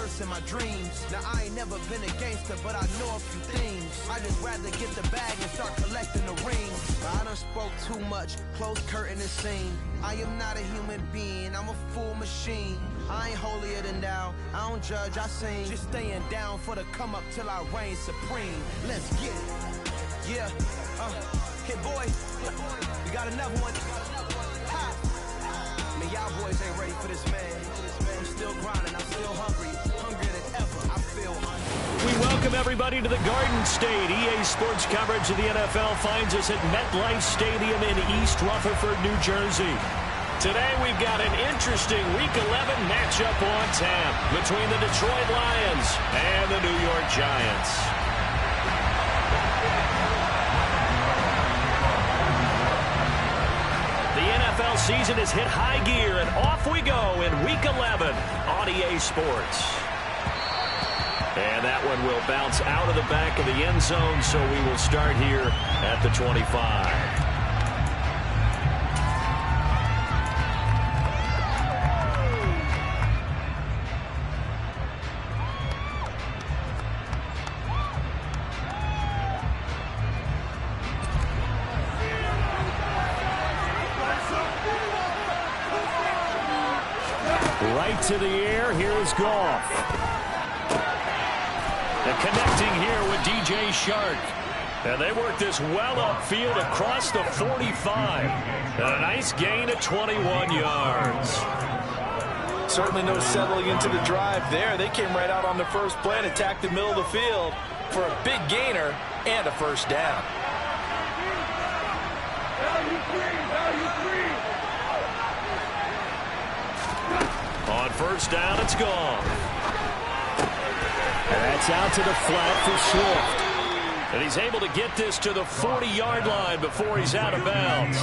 verse in my dreams. Now I ain't never been a gangster, but I know a few things. I just rather get the bag and start collecting the rings. I done spoke too much, close curtain and scene. I am not a human being, I'm a full machine. I ain't holier than thou, I don't judge, I sing. Just staying down for the come up till I reign supreme. Let's get it. Yeah, hit boy, we got another one. Ha. Man, y'all boys ain't ready for this, man. I'm still grinding, I'm still hungry, hungrier than ever. I feel hungry. We welcome everybody to the Garden State. EA Sports coverage of the NFL finds us at MetLife Stadium in East Rutherford, New Jersey. Today we've got an interesting Week 11 matchup on tap between the Detroit Lions and the New York Giants. The NFL season has hit high gear, and off we go in Week 11 on EA Sports. And that one will bounce out of the back of the end zone, so we will start here at the 25. Right to the air, here's Goff. And connecting here with DJ Shark. And they work this well upfield across the 45. And a nice gain of 21 yards. Certainly no settling into the drive there. They came right out on the first play and attacked the middle of the field for a big gainer and a first down. On first down, it's gone. And that's out to the flat for Swift. And he's able to get this to the 40-yard line before he's out of bounds.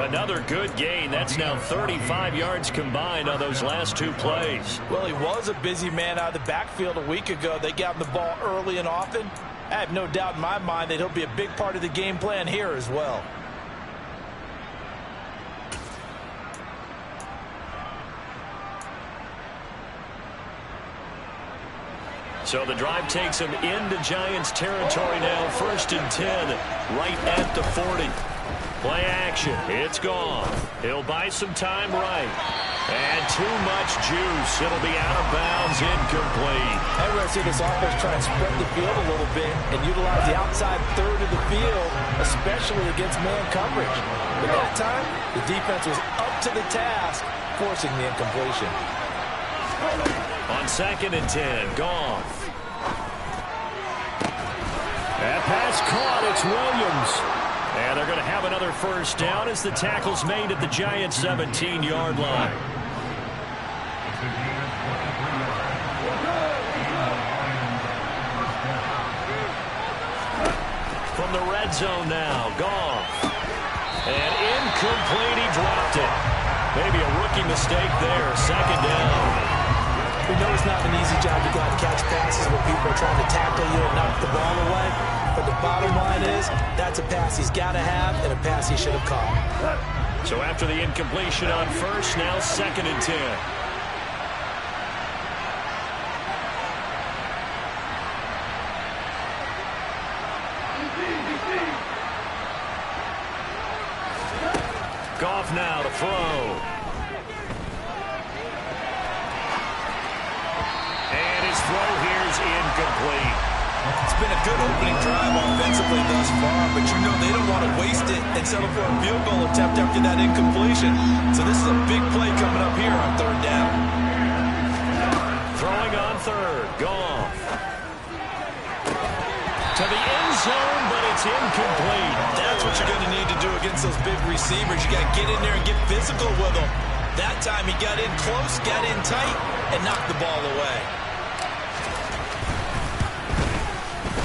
Another good gain. That's now 35 yards combined on those last two plays. Well, he was a busy man out of the backfield a week ago. They got him the ball early and often. I have no doubt in my mind that he'll be a big part of the game plan here as well. So the drive takes him into Giants territory now. 1st and 10, right at the 40. Play action. It's gone. He'll buy some time right. And too much juice. It'll be out of bounds, incomplete. I want to see this offense try and spread the field a little bit and utilize the outside third of the field, especially against man coverage. But that time, the defense was up to the task, forcing the incompletion. On 2nd and 10, Goff. That pass caught. It's Williams. And they're going to have another first down as the tackle's made at the Giants' 17-yard line. From the red zone now, Goff. And incomplete, he dropped it. Maybe a rookie mistake there, 2nd down. We know it's not an easy job to go out and catch passes when people are trying to tackle you and knock the ball away. But the bottom line is, that's a pass he's got to have and a pass he should have caught. So after the incompletion on first, now 2nd and 10. Goff now to throw. Throw here's incomplete. It's been a good opening drive offensively thus far, but you know they don't want to waste it and settle for a field goal attempt after that incompletion. So this is a big play coming up here on 3rd down. Throwing on 3rd, Goff. To the end zone, but it's incomplete. That's what you're going to need to do against those big receivers. You got to get in there and get physical with them. That time he got in close, got in tight, and knocked the ball away.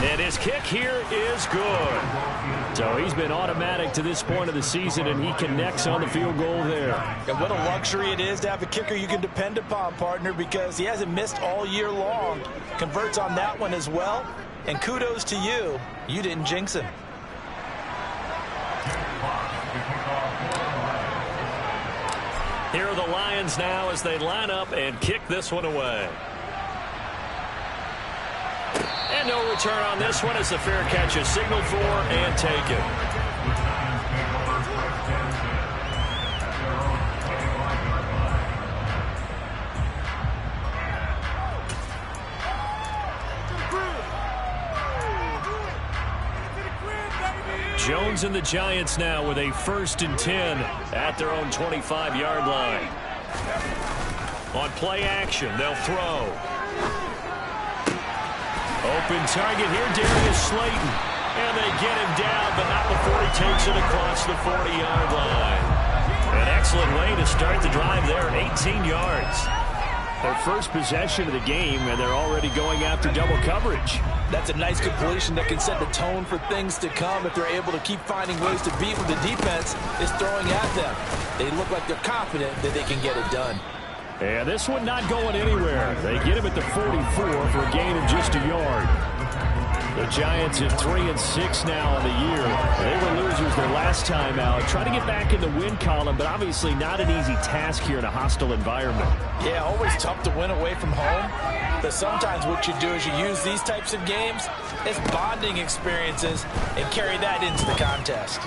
And his kick here is good. So he's been automatic to this point of the season, and he connects on the field goal there. And what a luxury it is to have a kicker you can depend upon, partner, because he hasn't missed all year long. Converts on that one as well. And kudos to you. You didn't jinx him. Here are the Lions now as they line up and kick this one away. And no return on this one as the fair catch is signaled for and taken. Jones and the Giants now with a 1st and 10 at their own 25-yard line. On play action, they'll throw. Open target here, Darius Slayton. And they get him down, but not before he takes it across the 40-yard line. An excellent way to start the drive there, 18 yards. Their first possession of the game, and they're already going after double coverage. That's a nice completion that can set the tone for things to come if they're able to keep finding ways to beat what the defense is throwing at them. They look like they're confident that they can get it done. And this one not going anywhere. They get him at the 44 for a gain of just a yard. The Giants at 3-6 now on the year. They were losers their last time out. Try to get back in the win column, but obviously not an easy task here in a hostile environment. Yeah, always tough to win away from home. But sometimes what you do is you use these types of games as bonding experiences and carry that into the contest.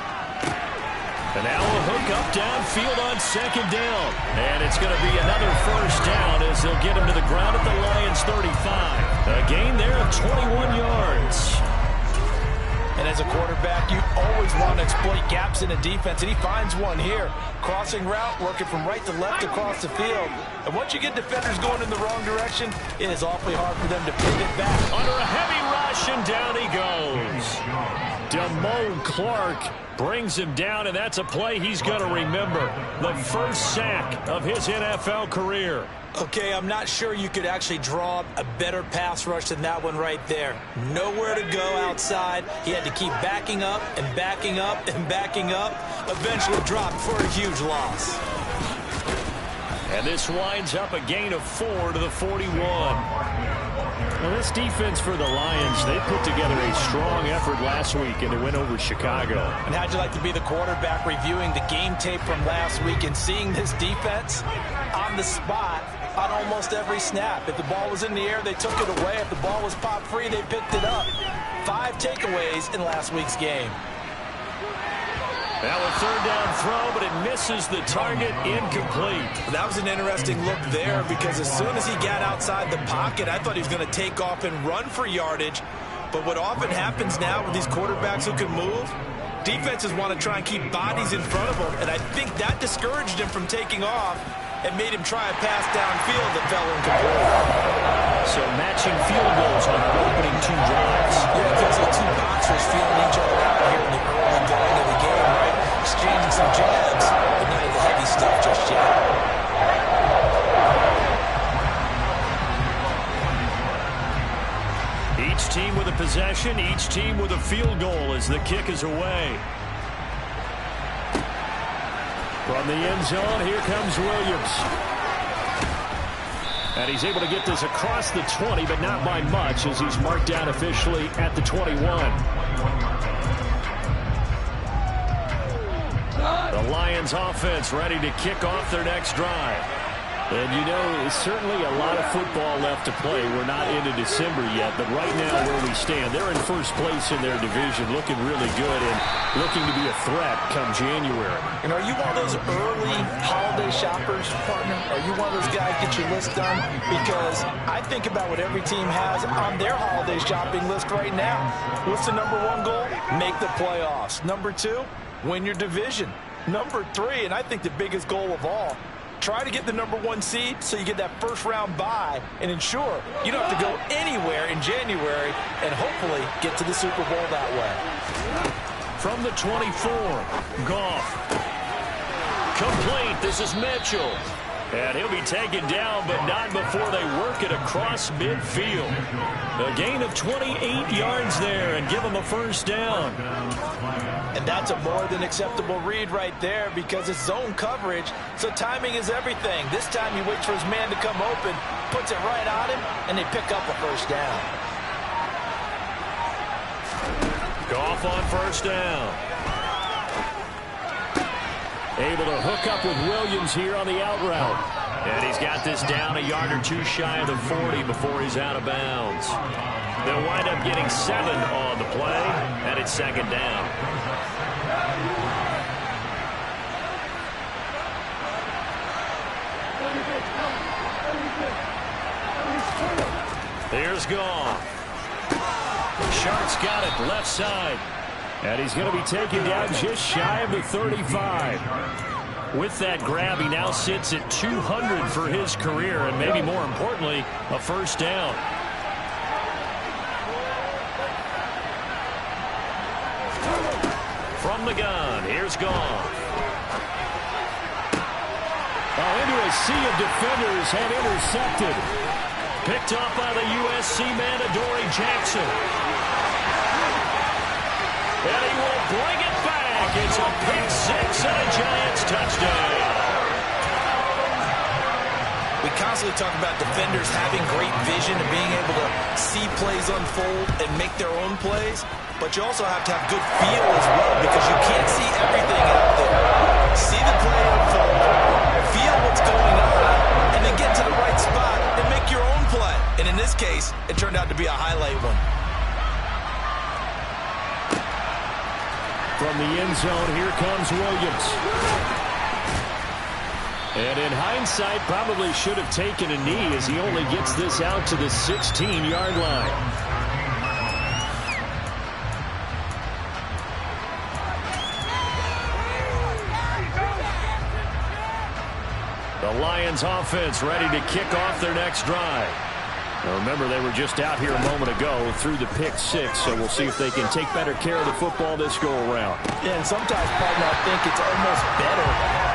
And now a hook up downfield on 2nd down. And it's going to be another 1st down as they'll get him to the ground at the Lions' 35. A gain there of 21 yards. And as a quarterback, you always want to exploit gaps in a defense, and he finds one here. Crossing route, working from right to left across the field. And once you get defenders going in the wrong direction, it is awfully hard for them to pivot back. Under a heavy rush, and down he goes. Damone Clark brings him down, and that's a play he's going to remember. The first sack of his NFL career. Okay, I'm not sure you could actually draw a better pass rush than that one right there. Nowhere to go outside. He had to keep backing up and backing up and backing up. Eventually dropped for a huge loss. And this winds up a gain of 4 to the 41. Well, this defense for the Lions, they put together a strong effort last week in the win over Chicago. And how'd you like to be the quarterback reviewing the game tape from last week and seeing this defense on the spot on almost every snap? If the ball was in the air, they took it away. If the ball was popped free, they picked it up. 5 takeaways in last week's game. Now a 3rd down throw, but it misses the target, incomplete. That was an interesting look there because as soon as he got outside the pocket, I thought he was going to take off and run for yardage. But what often happens now with these quarterbacks who can move, defenses want to try and keep bodies in front of them, and I think that discouraged him from taking off and made him try a pass downfield that fell incomplete. So matching field goals on the opening 2 drives. Yeah, it feels like 2 boxers feeling each other out here in the early going of the game, right? Exchanging some jabs, but not the heavy stuff just yet. Each team with a possession, each team with a field goal as the kick is away. From the end zone, here comes Williams. And he's able to get this across the 20, but not by much as he's marked down officially at the 21. The Lions offense ready to kick off their next drive. And you know, certainly a lot of football left to play. We're not into December yet, but right now where we stand, they're in first place in their division, looking really good and looking to be a threat come January. And are you one of those early holiday shoppers, partner? Are you one of those guys get your list done? Because I think about what every team has on their holiday shopping list right now. What's the number 1 goal? Make the playoffs. Number 2, win your division. Number 3, and I think the biggest goal of all, try to get the number 1 seed so you get that first round bye and ensure you don't have to go anywhere in January and hopefully get to the Super Bowl that way. From the 24, Goff. Complete. This is Mitchell. And he'll be taken down, but not before they work it across midfield. A gain of 28 yards there and give him a first down. And that's a more than acceptable read right there because it's zone coverage, so timing is everything. This time he waits for his man to come open, puts it right on him, and they pick up a first down. Goff on first down. Able to hook up with Williams here on the out route. And he's got this down a yard or two shy of the 40 before he's out of bounds. They'll wind up getting 7 on the play, and it's second down. Here's Goff. Sharp's got it left side. And he's going to be taken down just shy of the 35. With that grab, he now sits at 200 for his career, and maybe more importantly, a first down. From the gun, here's Goff. Into a sea of defenders and intercepted. Picked up by the USC man, Adoree Jackson. And he will bring it back. It's a pick six and a Giants touchdown. We constantly talk about defenders having great vision and being able to see plays unfold and make their own plays. But you also have to have good feel as well, because you can't see everything out there. See the play unfold, feel what's going on, and then get to the right spot and make your own play. And in this case, it turned out to be a highlight one. From the end zone, here comes Williams. And in hindsight, probably should have taken a knee, as he only gets this out to the 16-yard line. The Lions offense ready to kick off their next drive. Now remember, they were just out here a moment ago through the pick six, so we'll see if they can take better care of the football this go-around. Yeah, and sometimes, partner, I think it's almost better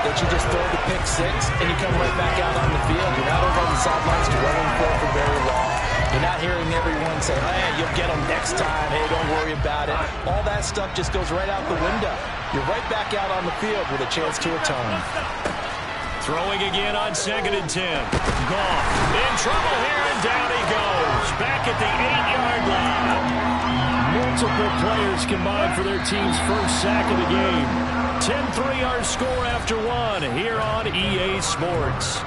that you just throw the pick six and you come right back out on the field. You're not over on the sidelines dwelling for very long. You're not hearing everyone say, hey, you'll get them next time. Hey, don't worry about it. All that stuff just goes right out the window. You're right back out on the field with a chance to atone. Throwing again on 2nd and 10. Goff in trouble here, and down he goes. Back at the 8-yard line. Multiple players combined for their team's first sack of the game. 10-3 our score after one here on EA Sports.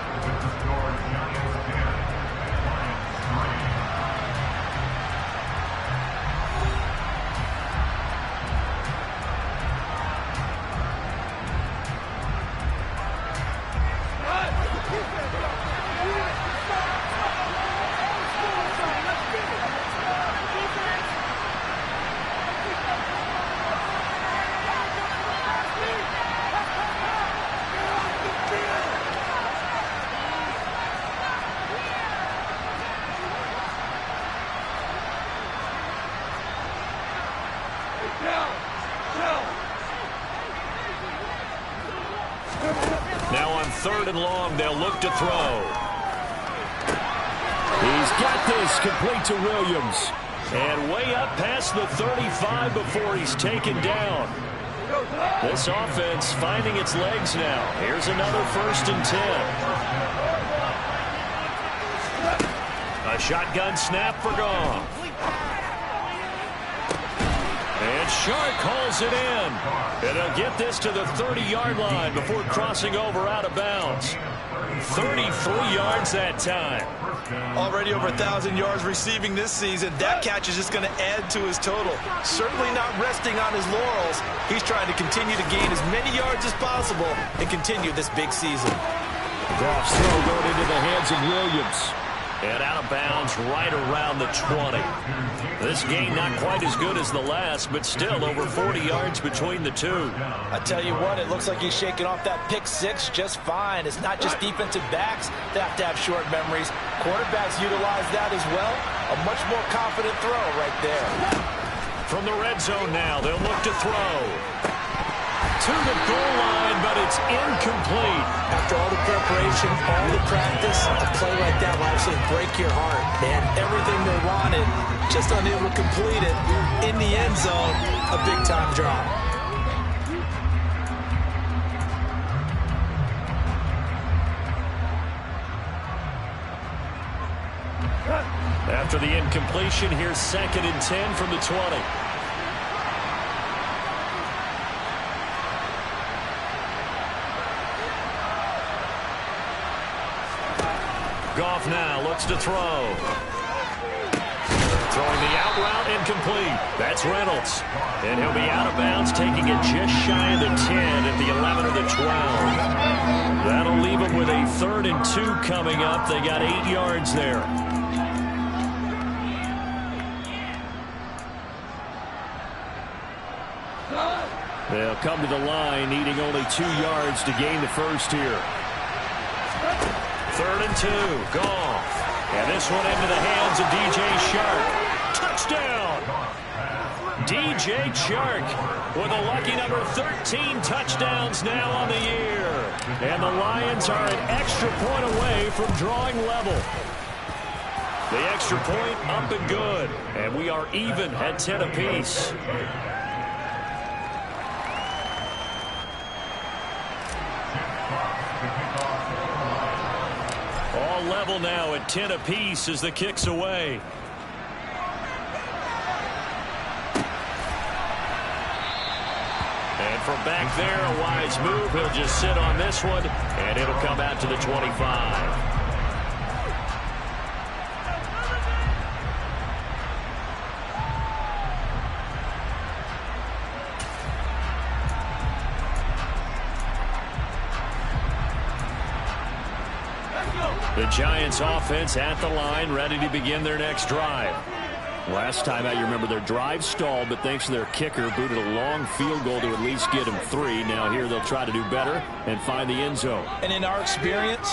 Now on 3rd and long, they'll look to throw. He's got this complete to Williams. And way up past the 35 before he's taken down. This offense finding its legs now. Here's another 1st and 10. A shotgun snap for Goff. And Shark hauls it in. And he'll get this to the 30-yard line before crossing over out of bounds. 33 yards that time. Already over 1,000 yards receiving this season. That catch is just going to add to his total. Certainly not resting on his laurels. He's trying to continue to gain as many yards as possible and continue this big season. Goff's throw going into the hands of Williams. And out of bounds right around the 20. This game not quite as good as the last, but still over 40 yards between the two. I tell you what, it looks like he's shaking off that pick six just fine. It's not just defensive backs that have to have short memories. Quarterbacks utilize that as well. A much more confident throw right there. From the red zone now, they'll look to throw. To the goal line, but it's incomplete. After all the preparation, all the practice, a play like that will actually break your heart. They had everything they wanted, just unable to complete it. In the end zone, a big-time drop. After the incompletion, here's 2nd and 10 from the 20. sets to throw. Throwing the out route incomplete. That's Reynolds. And he'll be out of bounds, taking it just shy of the 10 at the 11 or the 12. That'll leave them with a 3rd and 2 coming up. They got 8 yards there. They'll come to the line, needing only 2 yards to gain the first here. 3rd and 2. Goff. And this one into the hands of DJ Chark. Touchdown! DJ Chark with a lucky number 13 touchdowns now on the year. And the Lions are an extra point away from drawing level. The extra point up and good. And we are even at 10 apiece. All level now at 10 apiece as the kick's away. And from back there, a wise move. He'll just sit on this one, and it'll come out to the 25. The Giants offense at the line, ready to begin their next drive. Last time out, you remember their drive stalled, but thanks to their kicker, booted a long field goal to at least get them 3. Now here they'll try to do better and find the end zone. And in our experience,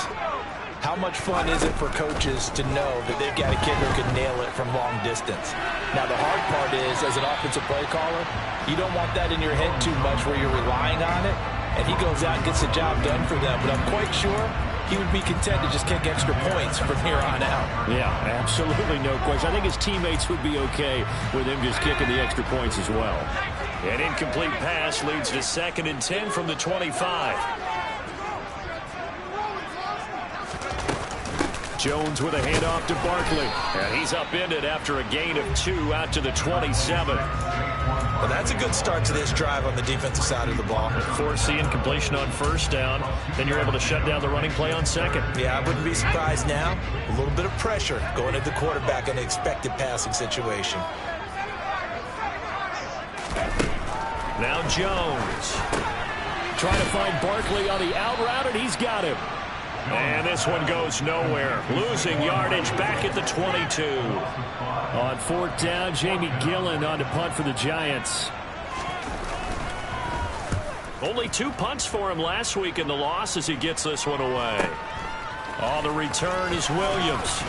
how much fun is it for coaches to know that they've got a kid who can nail it from long distance? Now the hard part is, as an offensive play caller, you don't want that in your head too much where you're relying on it, and he goes out and gets the job done for them. But I'm quite sure he would be content to just kick extra points from here on out. Yeah, absolutely no question. I think his teammates would be okay with him just kicking the extra points as well. An incomplete pass leads to 2nd and 10 from the 25. Jones with a handoff to Barkley. And he's upended after a gain of 2 out to the 27. Well, that's a good start to this drive on the defensive side of the ball. Force the incompletion on 1st down. Then you're able to shut down the running play on 2nd. Yeah, I wouldn't be surprised now. A little bit of pressure going at the quarterback in an expected passing situation. Now Jones. Trying to find Barkley on the out route, and he's got him. And this one goes nowhere. Losing yardage back at the 22. On 4th down, Jamie Gillen on to punt for the Giants. Only 2 punts for him last week in the loss as he gets this one away. On the return is Williams.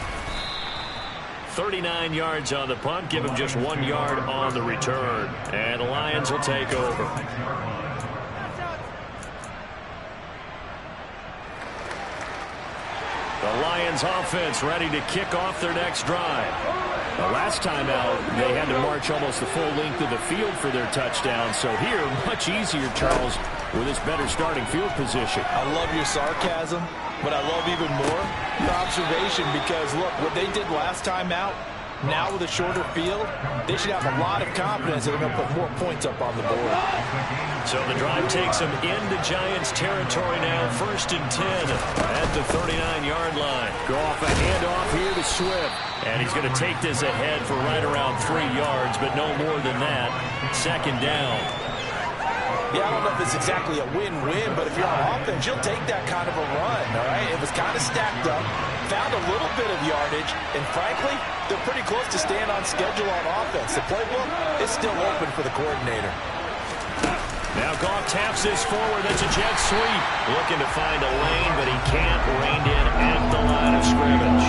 39 yards on the punt. Give him just 1 yard on the return. And the Lions will take over. The Lions offense ready to kick off their next drive. The last time out, they had to march almost the full length of the field for their touchdown. So here, much easier, Charles, with this better starting field position. I love your sarcasm, but I love even more your observation because, look, what they did last time out, now with a shorter field, they should have a lot of confidence that they're going to put more points up on the board. So the drive takes them into Giants territory now, 1st and 10 at the 39-yard line. Go off a handoff here to Swift. And he's going to take this ahead for right around 3 yards, but no more than that. 2nd down. Yeah, I don't know if it's exactly a win-win, but if you're on offense, you'll take that kind of a run, all right? It was kind of stacked up, found a little bit of yardage, and frankly, they're pretty close to staying on schedule on offense. The playbook is still open for the coordinator. Now Goff taps this forward. That's a jet sweep. Looking to find a lane, but he can't. Reined in at the line of scrimmage.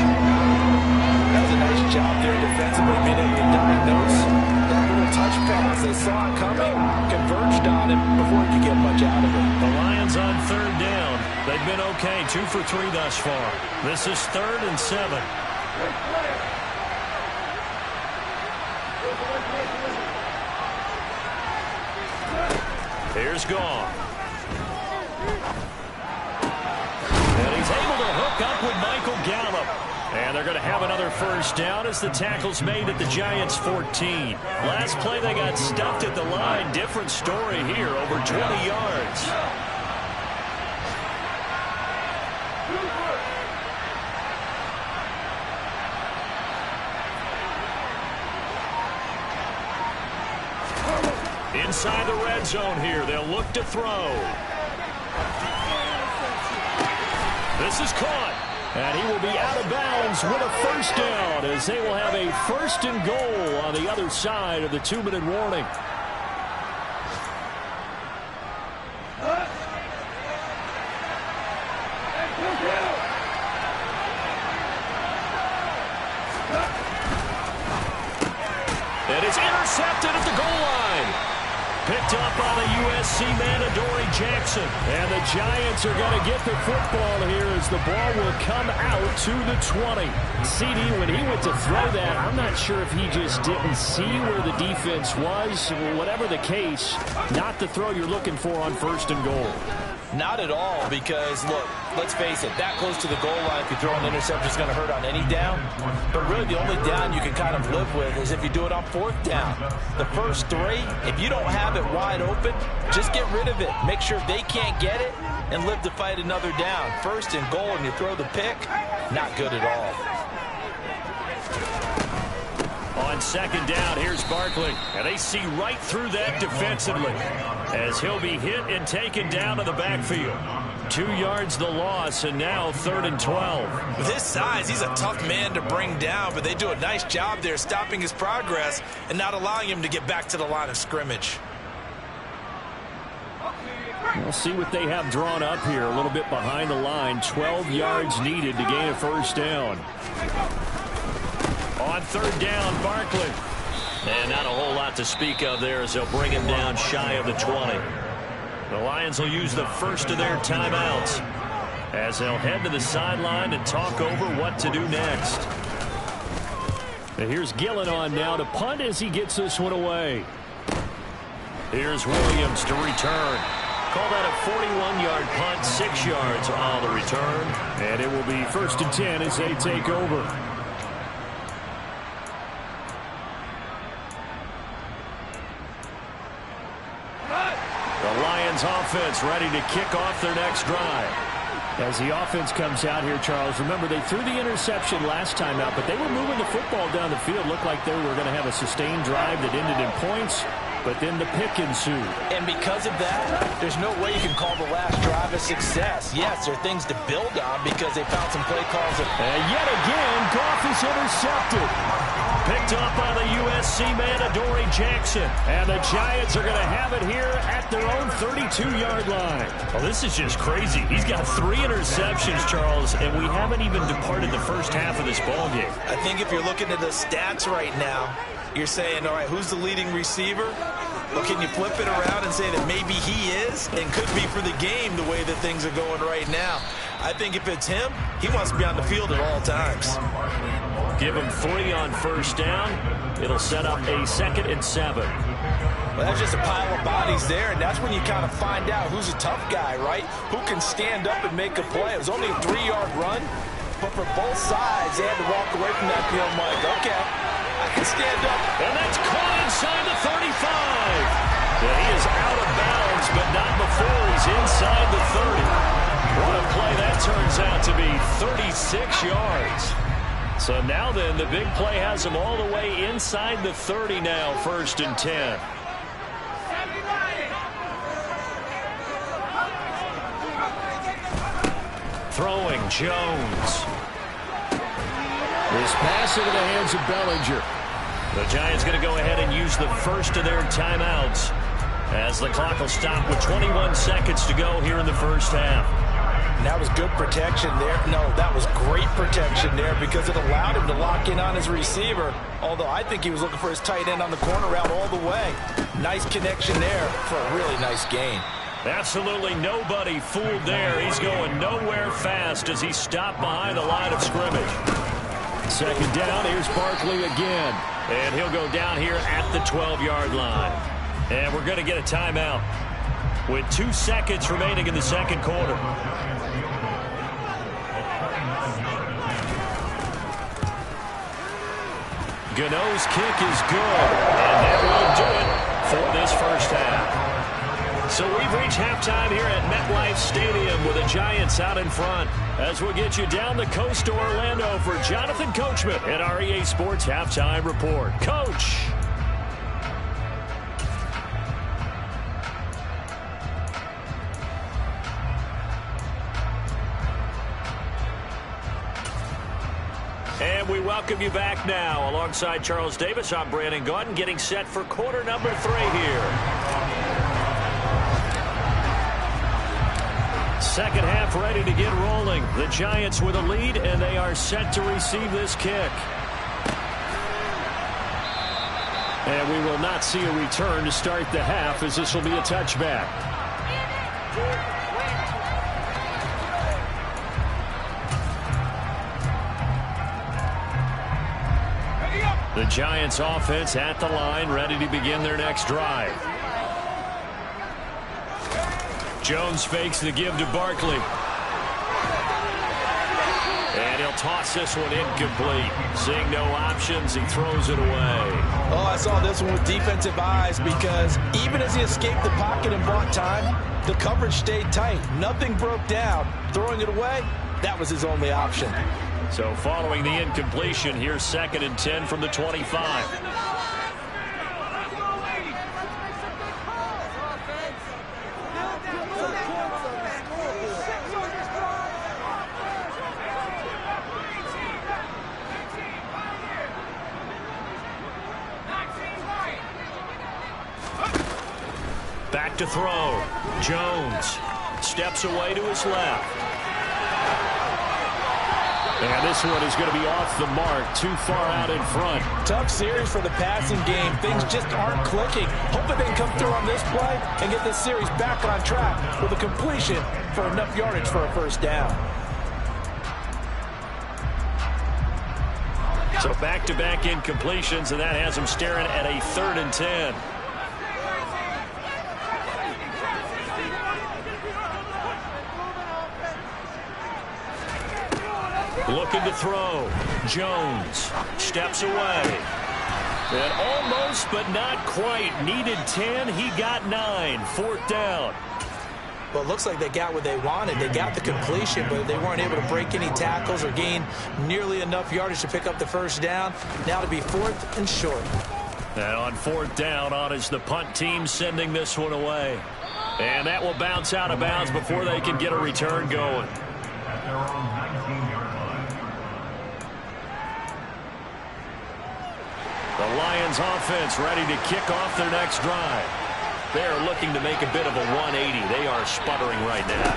That was a nice job there defensively, being able to diagnose that little touch pass. They saw it coming, converged on it before he could get much out of it. The Lions on 3rd down. They've been okay, 2 for 3 thus far. This is 3rd and 7. Here's Goff. And he's able to hook up with Michael Gallup. And they're going to have another 1st down as the tackle's made at the Giants' 14. Last play they got stuffed at the line. Different story here, over 20 yards. Inside the red zone here, they'll look to throw. This is caught, and he will be out of bounds with a first down as they will have a 1st and goal on the other side of the 2-minute warning. And it's intercepted at the goal line. Picked up by the USC man, Adoree Jackson. And the Giants are going to get the football here as the ball will come out to the 20. CD, when he went to throw that, I'm not sure if he just didn't see where the defense was. Whatever the case, not the throw you're looking for on 1st and goal. Not at all, because, look, let's face it, that close to the goal line, if you throw an interception, it's going to hurt on any down. But really, the only down you can kind of live with is if you do it on 4th down. The first 3, if you don't have it wide open, just get rid of it. Make sure they can't get it and live to fight another down. 1st and goal, and you throw the pick, not good at all. On 2nd down, here's Barkley. And they see right through that defensively as he'll be hit and taken down to the backfield. 2 yards the loss, and now 3rd and 12. With his size, he's a tough man to bring down, but they do a nice job there stopping his progress and not allowing him to get back to the line of scrimmage. We'll see what they have drawn up here. A little bit behind the line. 12 yards needed to gain a 1st down. On 3rd down, Barkley. And not a whole lot to speak of there as they'll bring him down shy of the 20. The Lions will use the first of their timeouts as they'll head to the sideline and talk over what to do next. And here's Gillen on now to punt as he gets this one away. Here's Williams to return. Call that a 41-yard punt, 6 yards on the return. And it will be 1st and 10 as they take over. The Lions offense ready to kick off their next drive. As the offense comes out here, Charles, remember they threw the interception last time out, but they were moving the football down the field. Looked like they were going to have a sustained drive that ended in points, but then the pick ensued. And because of that, there's no way you can call the last drive a success. Yes, there are things to build on because they found some play calls. And yet again, Goff is intercepted. Picked up by the USC man, Adoree Jackson. And the Giants are going to have it here at their own 32-yard line. Well, this is just crazy. He's got 3 interceptions, Charles, and we haven't even departed the first half of this ballgame. I think if you're looking at the stats right now, you're saying, all right, who's the leading receiver? Well, can you flip it around and say that maybe he is and could be for the game the way that things are going right now? I think if it's him, he wants to be on the field at all times. Give him 3 on 1st down. It'll set up a 2nd and 7. Well, that's just a pile of bodies there, and that's when you kind of find out who's a tough guy, right? Who can stand up and make a play. It was only a 3-yard run, but for both sides, they had to walk away from that field like, okay, I can stand up. And that's caught inside the 35. Yeah, he is out of bounds, but not before he's inside the 30. What a play that turns out to be, 36 yards. So now then, the big play has him all the way inside the 30 now, 1st and 10. Throwing, Jones. This pass into the hands of Bellinger. The Giants going to go ahead and use the first of their timeouts as the clock will stop with 21 seconds to go here in the first half. And that was good protection there. No, that was great protection there because it allowed him to lock in on his receiver. Although I think he was looking for his tight end on the corner route all the way. Nice connection there for a really nice gain. Absolutely nobody fooled there. He's going nowhere fast as he stopped behind the line of scrimmage. 2nd down, here's Barkley again. And he'll go down here at the 12-yard line. And we're going to get a timeout with 2 seconds remaining in the second quarter. Gano's kick is good, and that will do it for this first half. So we've reached halftime here at MetLife Stadium with the Giants out in front as we'll get you down the coast to Orlando for Jonathan Coachman at our EA Sports Halftime Report. Coach. And we welcome you back now. Alongside Charles Davis, I'm Brandon Gaudin, getting set for quarter number 3 here. Second half ready to get rolling. The Giants with a lead, and they are set to receive this kick. And we will not see a return to start the half, as this will be a touchback. The Giants offense at the line, ready to begin their next drive. Jones fakes the give to Barkley. And he'll toss this one incomplete. Seeing no options, he throws it away. Oh, I saw this one with defensive eyes, because even as he escaped the pocket and bought time, the coverage stayed tight. Nothing broke down. Throwing it away, that was his only option. So following the incompletion, here's 2nd and 10 from the 25. Back to throw. Jones steps away to his left. And this one is going to be off the mark, too far out in front. Tough series for the passing game. Things just aren't clicking. Hoping they can come through on this play and get this series back on track with a completion for enough yardage for a first down. So back-to-back incompletions, and that has them staring at a 3rd and 10. Looking to throw. Jones steps away. And almost, but not quite. Needed 10. He got 9. 4th down. Well, it looks like they got what they wanted. They got the completion, but they weren't able to break any tackles or gain nearly enough yardage to pick up the first down. Now to be 4th and short. And on 4th down, on is the punt team sending this one away. And that will bounce out of bounds before they can get a return going. The Lions offense ready to kick off their next drive. They're looking to make a bit of a 180. They are sputtering right now.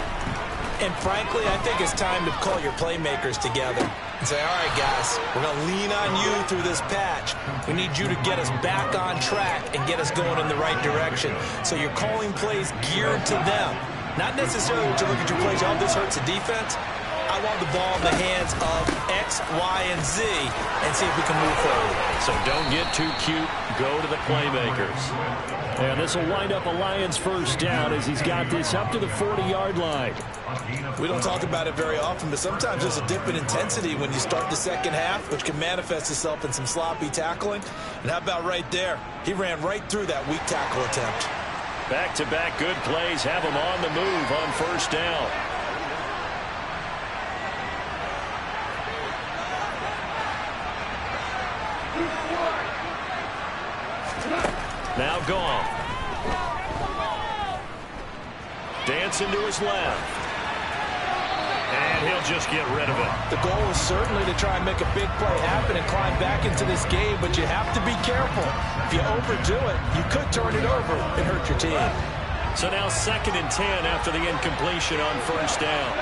And frankly, I think it's time to call your playmakers together and say, all right, guys, we're going to lean on you through this patch. We need you to get us back on track and get us going in the right direction. So you're calling plays geared to them. Not necessarily what you look at your plays, oh, this hurts the defense. I want the ball in the hands of X, Y, and Z and see if we can move forward. So don't get too cute. Go to the playmakers. And this will wind up a Lions first down as he's got this up to the 40-yard line. We don't talk about it very often, but sometimes there's a dip in intensity when you start the second half, which can manifest itself in some sloppy tackling. And how about right there? He ran right through that weak tackle attempt. Back-to-back good plays have him on the move on first down. Now gone. Dancing to his left. And he'll just get rid of it. The goal is certainly to try and make a big play happen and climb back into this game, but you have to be careful. If you overdo it, you could turn it over and hurt your team. So now 2nd and 10 after the incompletion on first down.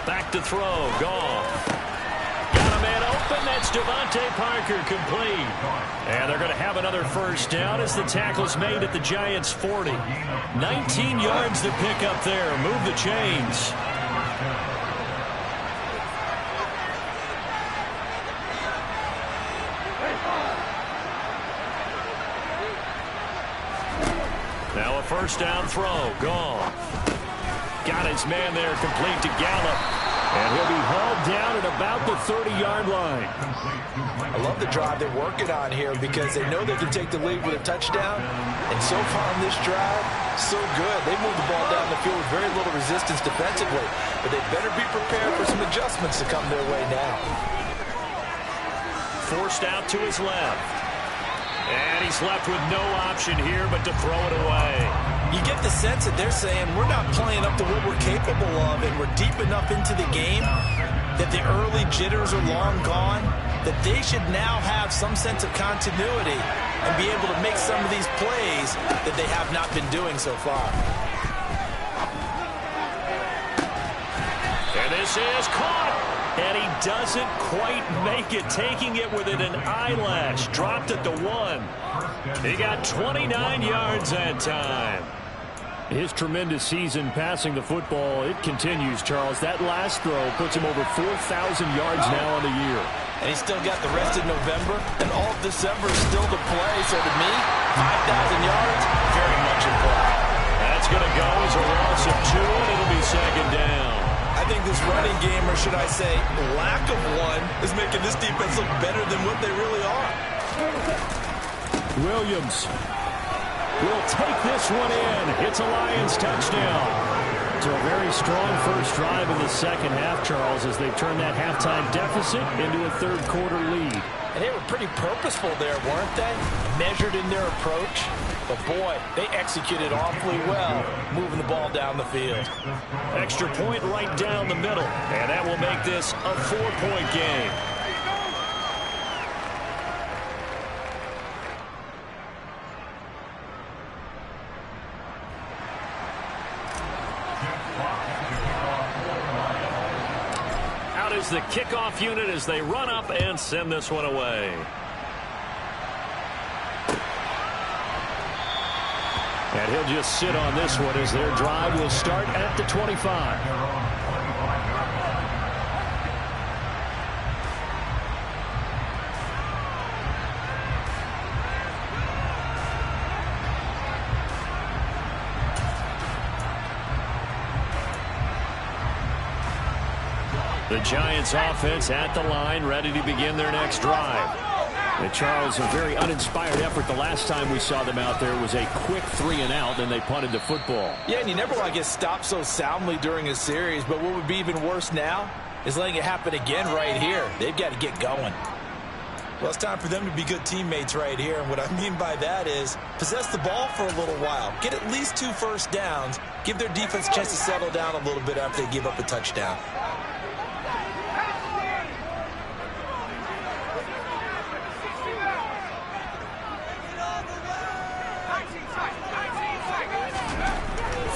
Back to throw. Gone. Got a man open. That's Devontae Parker complete. And they're going to have another first down as the tackle's made at the Giants' 40. 19 yards to pick up there. Move the chains. Now a first down throw. Gone. Got his man there complete to Gallup. And he'll be hauled down at about the 30-yard line. I love the drive they're working on here because they know they can take the lead with a touchdown. And so far on this drive, so good. They moved the ball down the field with very little resistance defensively. But they better be prepared for some adjustments to come their way now. Forced out to his left. And he's left with no option here but to throw it away. You get the sense that they're saying we're not playing up to what we're capable of, and we're deep enough into the game that the early jitters are long gone, that they should now have some sense of continuity and be able to make some of these plays that they have not been doing so far. And this is caught. And he doesn't quite make it, taking it within an eyelash. Dropped at the 1. He got 29 yards that time. His tremendous season passing the football, it continues, Charles. That last throw puts him over 4,000 yards now on the year. And he's still got the rest of November and all of December still to play. So to me, 5,000 yards, very much in play. That's going to go as a loss of 2, and it'll be second down. I think this running game, or should I say lack of one, is making this defense look better than what they really are. Williams will take this one in. It's a Lions touchdown. So a very strong first drive in the second half, Charles, as they've turned that halftime deficit into a third-quarter lead. And they were pretty purposeful there, weren't they? Measured in their approach. But, boy, they executed awfully well, moving the ball down the field. Extra point right down the middle. And that will make this a 4-point game. Out is the kickoff unit as they run up and send this one away. And he'll just sit on this one as their drive will start at the 25. The Giants offense at the line, ready to begin their next drive. And Charles, a very uninspired effort. The last time we saw them out there was a quick 3-and-out, and they punted the football. Yeah, and you never want to get stopped so soundly during a series, but what would be even worse now is letting it happen again right here. They've got to get going. Well, it's time for them to be good teammates right here, and what I mean by that is possess the ball for a little while, get at least 2 first downs, give their defense a chance to settle down a little bit after they give up a touchdown.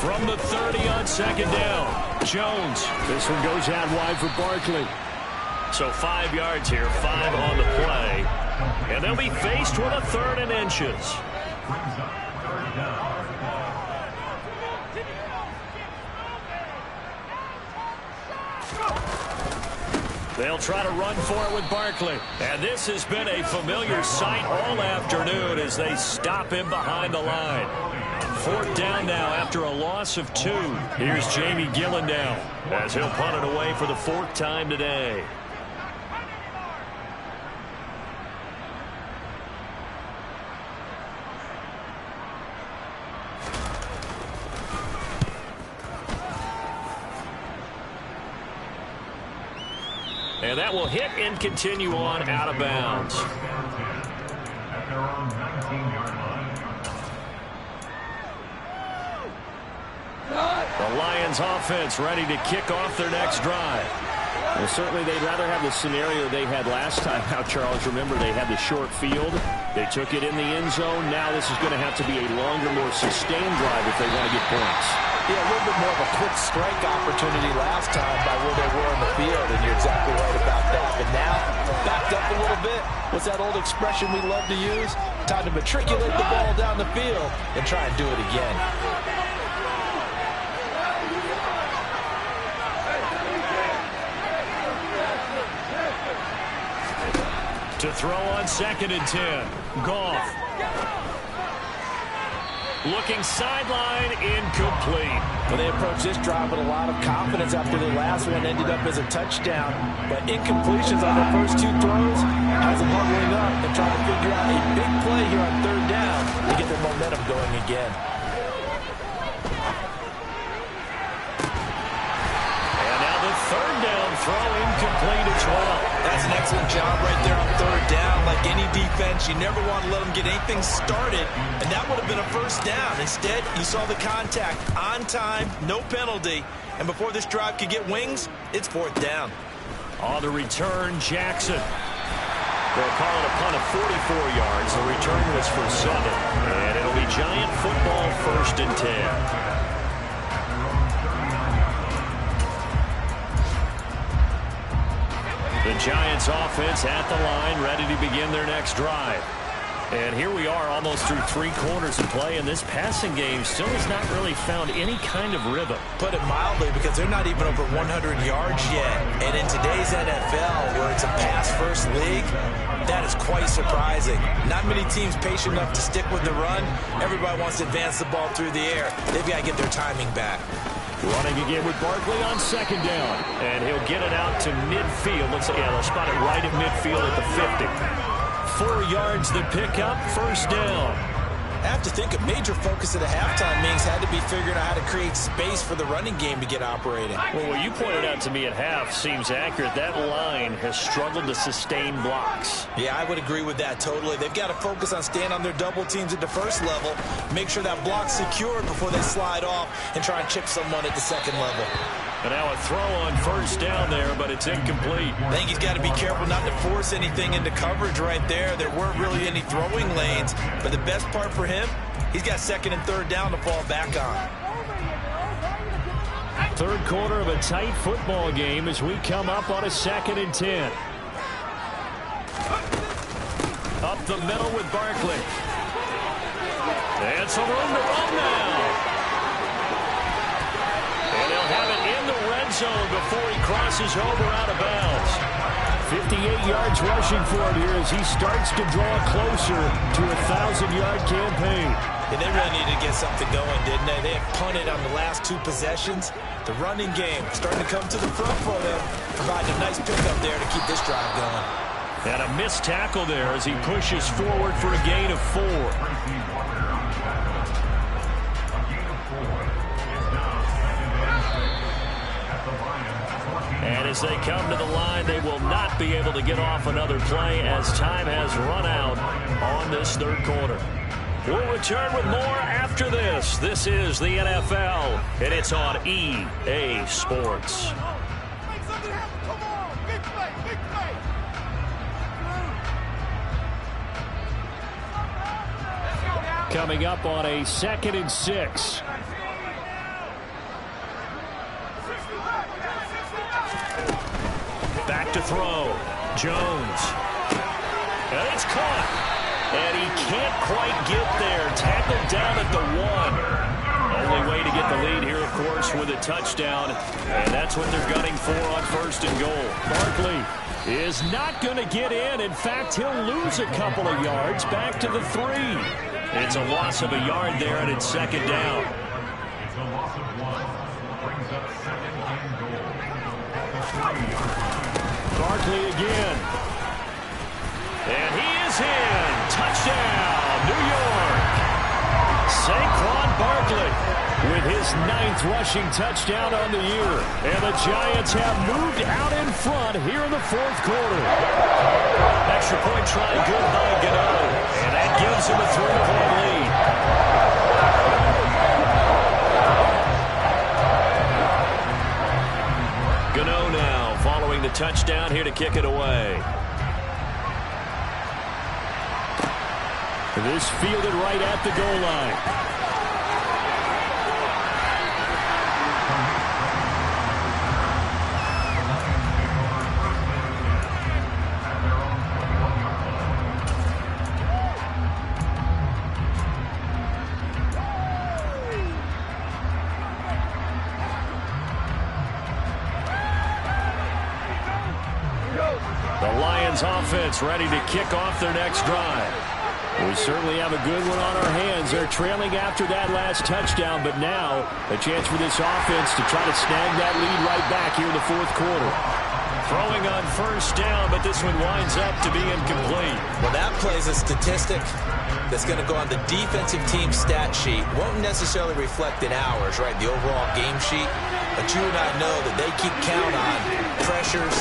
From the 30 on second down, Jones. This one goes out wide for Barkley. So 5 yards here, 5 on the play. And they'll be faced with a 3rd and inches. They'll try to run for it with Barkley. And this has been a familiar sight all afternoon as they stop him behind the line. 4th down now after a loss of 2. Here's Jamie Gillen now as he'll punt it away for the 4th time today. And that will hit and continue on out of bounds. The Lions offense ready to kick off their next drive. Well, certainly they'd rather have the scenario they had last time out, Charles. Remember, they had the short field. They took it in the end zone. Now this is going to have to be a longer, more sustained drive if they want to get points. Yeah, a little bit more of a quick strike opportunity last time by where they were on the field, and you're exactly right about that. But now, backed up a little bit. What's that old expression we love to use? Time to matriculate the ball down the field and try and do it again. To throw on 2nd and 10. Goff. Looking sideline, incomplete. Well, they approached this drive with a lot of confidence after their last one ended up as a touchdown. But incompletions on their first 2 throws has them huddling up and trying to figure out a big play here on 3rd down to get their momentum going again. And now the 3rd down throw incomplete as well. That's an excellent job right there on third down. Like any defense, you never want to let them get anything started, and that would have been a first down. Instead, you saw the contact on time, no penalty, and before this drive could get wings, it's fourth down. On the return, Jackson. They'll call it a punt of 44 yards. The return was for 7, and it'll be Giant football, 1st and 10. The Giants offense at the line, ready to begin their next drive. And here we are almost through 3 quarters of play, and this passing game still has not really found any kind of rhythm. Put it mildly, because they're not even over 100 yards yet. And in today's NFL, where it's a pass-first league, that is quite surprising. Not many teams patient enough to stick with the run. Everybody wants to advance the ball through the air. They've got to get their timing back. Running again with Barkley on 2nd down. And he'll get it out to midfield. Looks like, yeah, they'll spot it right at midfield at the 50. 4 yards the pickup, 1st down. I have to think a major focus of the halftime meetings had to be figuring out how to create space for the running game to get operating. Well, what you pointed out to me at half seems accurate. That line has struggled to sustain blocks. Yeah, I would agree with that totally. They've got to focus on staying on their double teams at the first level, make sure that block's secured before they slide off and try and chip someone at the second level. And now a throw on 1st down there, but it's incomplete. I think he's got to be careful not to force anything into coverage right there. There weren't really any throwing lanes, but the best part for him, he's got 2nd and 3rd down to fall back on. 3rd quarter of a tight football game as we come up on a 2nd and 10. Up the middle with Barkley. And some room to run now. And they'll have it in the red zone before he crosses over out of bounds. 58 yards rushing for him here as he starts to draw closer to a 1,000-yard campaign. Yeah, they really needed to get something going, didn't they? They have punted on the last 2 possessions. The running game starting to come to the front for them, providing a nice pickup there to keep this drive going. And a missed tackle there as he pushes forward for a gain of 4. And as they come to the line, they will not be able to get off another play as time has run out on this 3rd quarter. We'll return with more after this. This is the NFL, and it's on EA Sports. Coming up on a 2nd and 6. Back to throw. Jones. And it's caught. And he can't quite get there. Tackled down at the 1. Only way to get the lead here, of course, with a touchdown. And that's what they're gunning for on 1st and goal. Barkley is not going to get in. In fact, he'll lose a couple of yards back to the 3. It's a loss of a yard there, and it's 2nd down. It's a loss of 1. Brings up 2nd and goal. Barkley again. And he is in. Touchdown, New York. Saquon Barkley with his 9th rushing touchdown on the year. And the Giants have moved out in front here in the 4th quarter. Extra point try good by Guruz. And that gives him a 3-point lead. Gano now following the touchdown here to kick it away. This fielded right at the goal line. The Lions offense ready to kick off their next drive. We certainly have a good one on our hands. They're trailing after that last touchdown, but now a chance for this offense to try to snag that lead right back here in the 4th quarter. Throwing on 1st down, but this one winds up to be incomplete. Well, that plays a statistic that's going to go on the defensive team stat sheet. Won't necessarily reflect in ours, right, the overall game sheet. But you and I know that they keep count on pressures,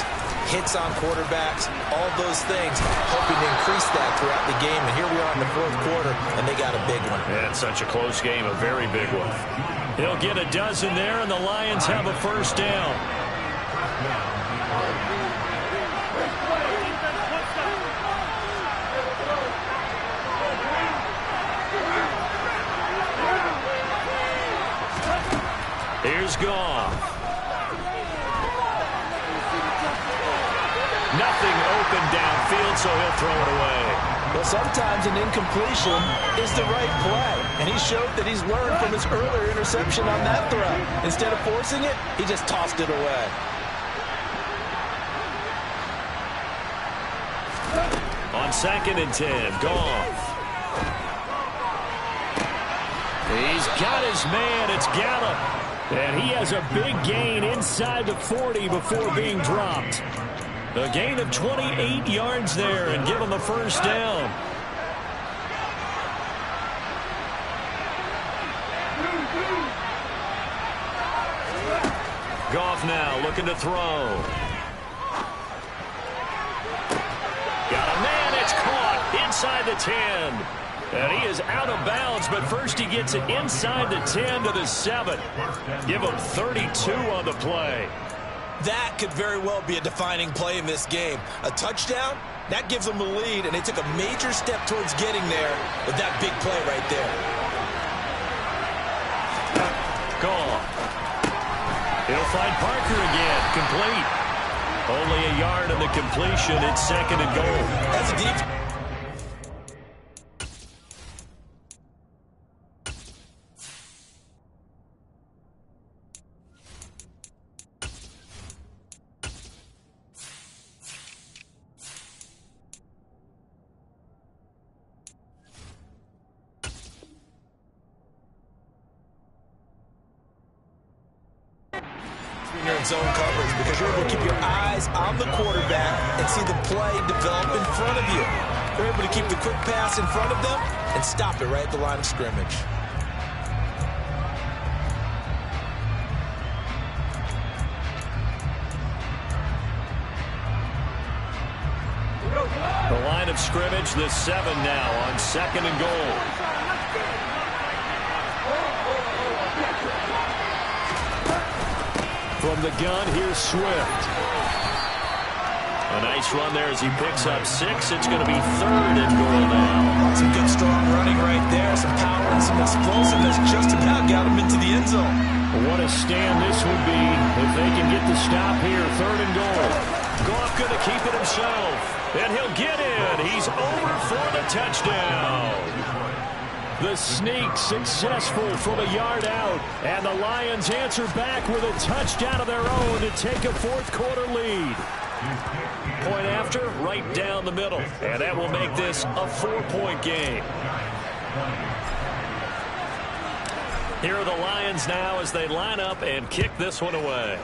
hits on quarterbacks, all those things, hoping to increase that throughout the game. And here we are in the fourth quarter, and they got a big one. Yeah, it's such a close game, a very big one. He'll get a dozen there, and the Lions have a first down. Here's Goff. Nothing open downfield, so he'll throw it away. Well, sometimes an incompletion is the right play, and he showed that he's learned from his earlier interception on that throw. Instead of forcing it, he just tossed it away. On 2nd and 10, Goff. He's got his man. It's Gallup. And he has a big gain inside the 40 before being dropped. A gain of 28 yards there and give him the first down. Goff now looking to throw. Got a man. It's caught inside the 10. And he is out of bounds, but first he gets it inside the 10 to the 7. Give him 32 on the play. That could very well be a defining play in this game. A touchdown, that gives them the lead, and they took a major step towards getting there with that big play right there. Goff. He'll find Parker again. Complete. Only a yard on the completion. It's 2nd and goal. That's a deep. You're in zone coverage because you're able to keep your eyes on the quarterback and see the play develop in front of you. They're able to keep the quick pass in front of them and stop it right at the line of scrimmage. The line of scrimmage, the 7 now on 2nd and goal. From the gun, here's Swift. A nice run there as he picks up 6. It's going to be 3rd and goal now. Some good, strong running right there. Some power and some explosiveness just about got him into the end zone. What a stand this would be if they can get the stop here. 3rd and goal. Goff going to keep it himself. And he'll get in. He's over for the touchdown. The sneak successful from a yard out. And the Lions answer back with a touchdown of their own to take a fourth quarter lead. Point after, right down the middle. And that will make this a 4-point game. Here are the Lions now as they line up and kick this one away.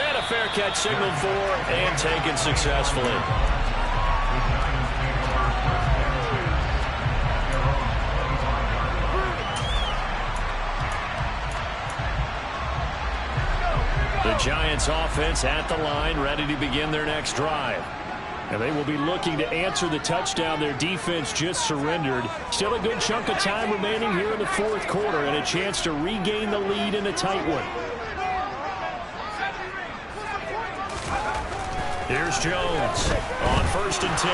And a fair catch signaled for and taken successfully. The Giants offense at the line, ready to begin their next drive. And they will be looking to answer the touchdown their defense just surrendered. Still a good chunk of time remaining here in the fourth quarter and a chance to regain the lead in a tight one. Here's Jones on 1st and 10.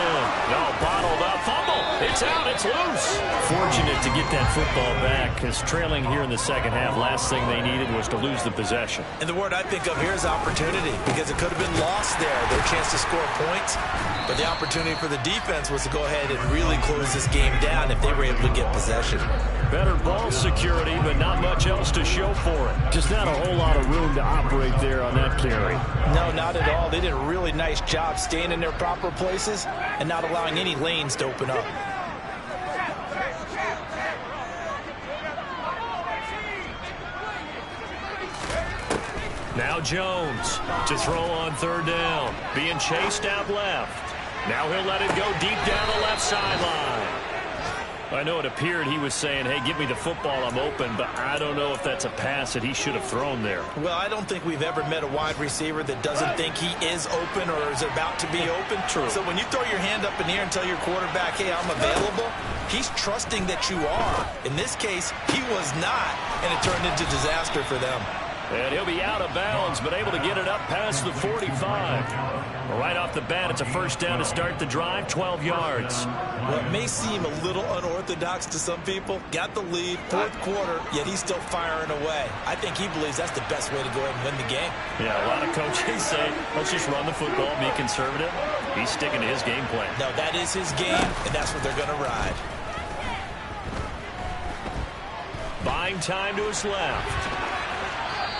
No, bottled up, fumble. It's out, it's loose. Fortunate to get that football back because trailing here in the second half, last thing they needed was to lose the possession. And the word I think of here is opportunity because it could have been lost there. Their chance to score points, but the opportunity for the defense was to go ahead and really close this game down if they were able to get possession. Better ball security, but not much else to show for it. Just not a whole lot of room to operate there on that carry. No, not at all. They did a really nice job staying in their proper places and not allowing any lanes to open up. Now Jones to throw on 3rd down. Being chased out left. Now he'll let it go deep down the left sideline. I know it appeared he was saying, hey, give me the football, I'm open, but I don't know if that's a pass that he should have thrown there. Well, I don't think we've ever met a wide receiver that doesn't think he is open or is about to be open. True. So when you throw your hand up in the air and tell your quarterback, hey, I'm available, he's trusting that you are. In this case, he was not, and it turned into disaster for them. And he'll be out of bounds, but able to get it up past the 45. Right off the bat, it's a first down to start the drive, 12 yards. Well, it may seem a little unorthodox to some people. Got the lead, fourth quarter, yet he's still firing away. I think he believes that's the best way to go ahead and win the game. Yeah, a lot of coaches say, let's just run the football, be conservative. He's sticking to his game plan. No, that is his game, and that's what they're going to ride. Buying time to his left.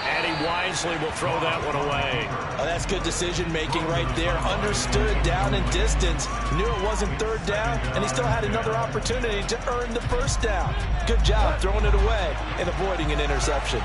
And he wisely will throw that one away. Oh, that's good decision-making right there. Understood down and distance. Knew it wasn't third down, and he still had another opportunity to earn the first down. Good job throwing it away and avoiding an interception.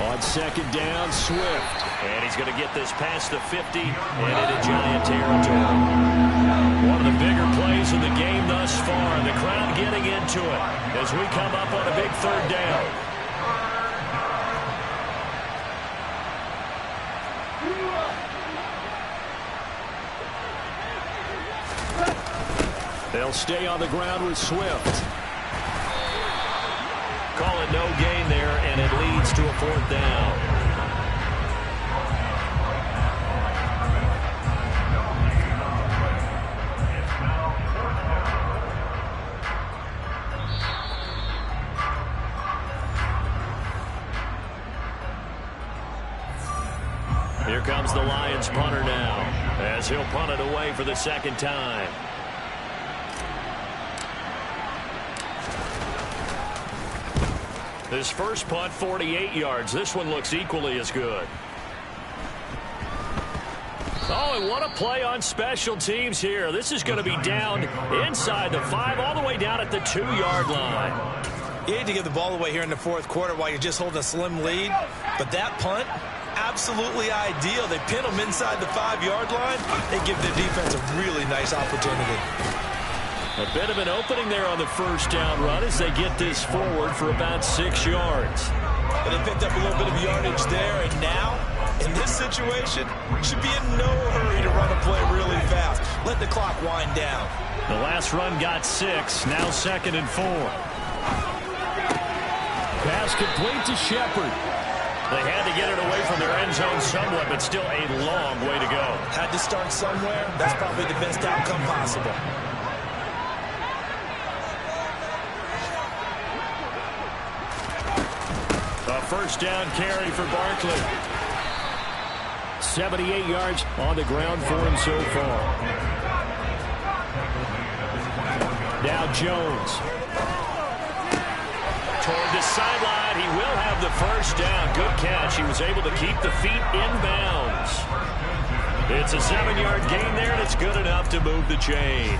On second down, Swift. And he's going to get this past the 50 and into Giant territory. One of the bigger plays in the game thus far, and the crowd getting into it as we come up on a big third down. They'll stay on the ground with Swift. Call it no gain there, and it leads to a fourth down. Here comes the Lions punter now, as he'll punt it away for the second time. His first punt, 48 yards. This one looks equally as good. Oh, and what a play on special teams here. This is going to be down inside the 5, all the way down at the 2-yard line. You hate to give the ball away here in the fourth quarter while you're just holding a slim lead, but that punt, absolutely ideal. They pin them inside the 5-yard line. They give their defense a really nice opportunity. A bit of an opening there on the first down run as they get this forward for about 6 yards. And they picked up a little bit of yardage there, and now, in this situation, should be in no hurry to run a play really fast. Let the clock wind down. The last run got 6, now 2nd and 4. Pass complete to Shepard. They had to get it away from their end zone somewhat, but still a long way to go. Had to start somewhere. That's probably the best outcome possible. A first down carry for Barkley. 78 yards on the ground for him so far. Now Jones. Toward the sideline, he will have the first down. Good catch. He was able to keep the feet in bounds. It's a 7-yard gain there, and it's good enough to move the chains.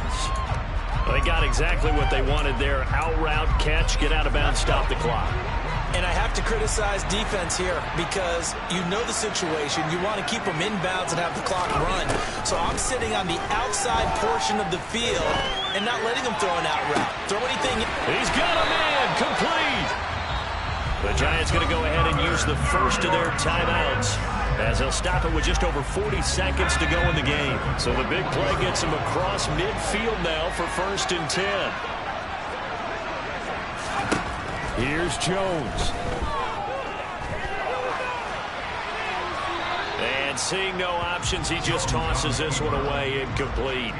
They got exactly what they wanted there. Out route, catch, get out of bounds, stop the clock. And I have to criticize defense here because you know the situation. You want to keep them inbounds and have the clock run. So I'm sitting on the outside portion of the field and not letting them throw an out route. Throw anything. He's got a man complete. The Giants going to go ahead and use the first of their timeouts as they'll stop it with just over 40 seconds to go in the game. So the big play gets him across midfield now for 1st and 10. Here's Jones. And seeing no options, he just tosses this one away, incomplete.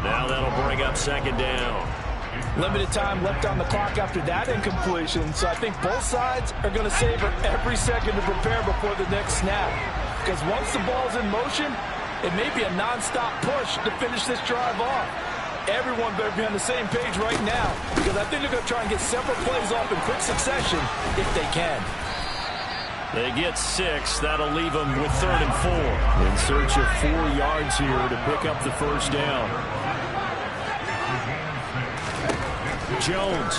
Now that'll bring up 2nd down. Limited time left on the clock after that incompletion, so I think both sides are going to savor every second to prepare before the next snap. Because once the ball's in motion, it may be a non-stop push to finish this drive off. Everyone better be on the same page right now, because I think they're going to try and get several plays off in quick succession if they can. They get 6. That'll leave them with 3rd and 4. In search of 4 yards here to pick up the first down. Jones.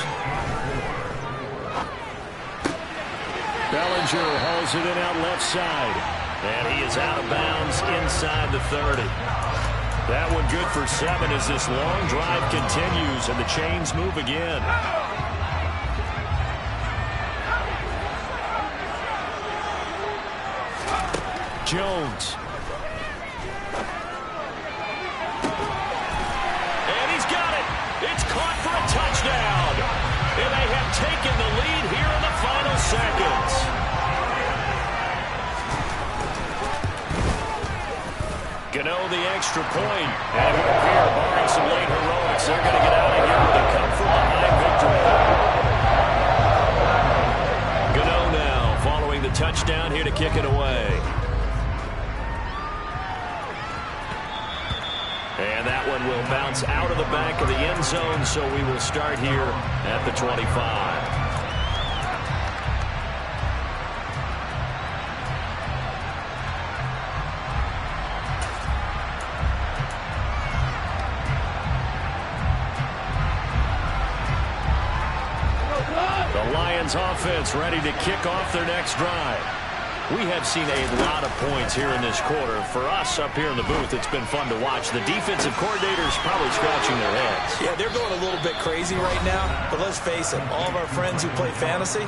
Bellinger hauls it in out left side. And he is out of bounds inside the 30. That one good for 7 as this long drive continues and the chains move again. Jones. And he's got it. It's caught for a touchdown. And they have taken the lead here in the final seconds. Gano the extra point. And it would appear, barring some late heroics, they're going to get out of here with a come-from-behind victory. Gano now following the touchdown here to kick it away. And that one will bounce out of the back of the end zone, so we will start here at the 25. The Lions offense ready to kick off their next drive. We have seen a lot of points here in this quarter. For us up here in the booth, it's been fun to watch. The defensive coordinators probably scratching their heads. Yeah, they're going a little bit crazy right now. But let's face it, all of our friends who play fantasy,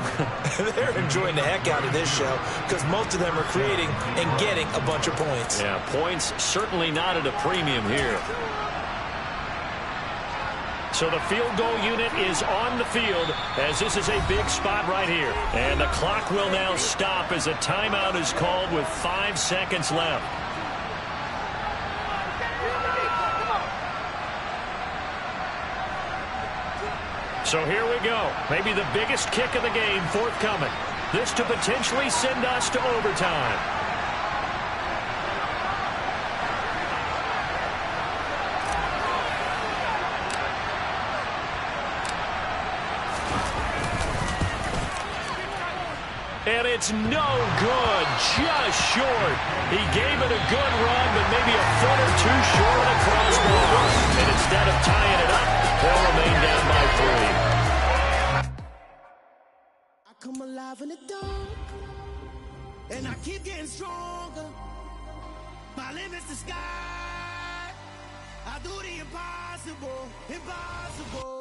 they're enjoying the heck out of this show because most of them are creating and getting a bunch of points. Yeah, points certainly not at a premium here. So the field goal unit is on the field as this is a big spot right here. And the clock will now stop as a timeout is called with 5 seconds left. So here we go. Maybe the biggest kick of the game forthcoming. This to potentially send us to overtime. And it's no good, just short. He gave it a good run, but maybe a foot or two short of the crossbar. And instead of tying it up, they'll remain down by 3. I come alive in the dark, and I keep getting stronger. My limit's the sky. I do the impossible, impossible.